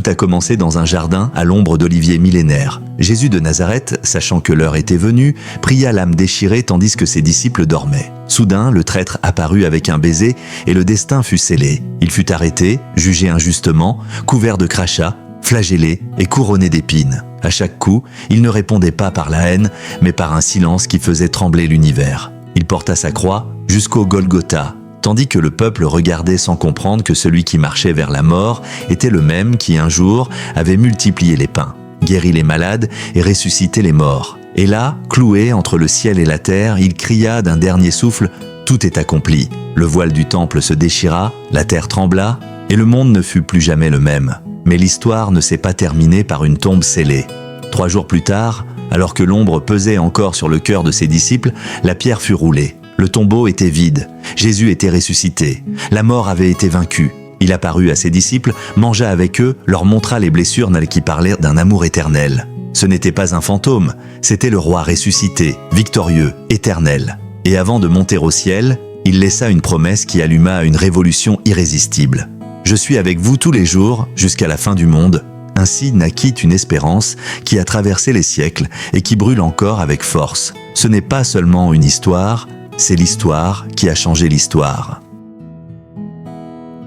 Tout a commencé dans un jardin à l'ombre d'oliviers millénaires. Jésus de Nazareth, sachant que l'heure était venue, pria l'âme déchirée tandis que ses disciples dormaient. Soudain, le traître apparut avec un baiser et le destin fut scellé. Il fut arrêté, jugé injustement, couvert de crachats, flagellé et couronné d'épines. À chaque coup, il ne répondait pas par la haine, mais par un silence qui faisait trembler l'univers. Il porta sa croix jusqu'au Golgotha, tandis que le peuple regardait sans comprendre que celui qui marchait vers la mort était le même qui, un jour, avait multiplié les pains, guéri les malades et ressuscité les morts. Et là, cloué entre le ciel et la terre, il cria d'un dernier souffle « Tout est accompli ». Le voile du temple se déchira, la terre trembla, et le monde ne fut plus jamais le même. Mais l'histoire ne s'est pas terminée par une tombe scellée. 3 jours plus tard, alors que l'ombre pesait encore sur le cœur de ses disciples, la pierre fut roulée. Le tombeau était vide. Jésus était ressuscité. La mort avait été vaincue. Il apparut à ses disciples, mangea avec eux, leur montra les blessures qui parlaient d'un amour éternel. Ce n'était pas un fantôme, c'était le roi ressuscité, victorieux, éternel. Et avant de monter au ciel, il laissa une promesse qui alluma une révolution irrésistible. « Je suis avec vous tous les jours, jusqu'à la fin du monde ». Ainsi naquit une espérance qui a traversé les siècles et qui brûle encore avec force. Ce n'est pas seulement une histoire, c'est l'histoire qui a changé l'histoire.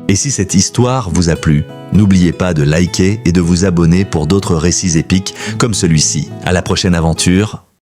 Et si cette histoire vous a plu, n'oubliez pas de liker et de vous abonner pour d'autres récits épiques comme celui-ci. À la prochaine aventure.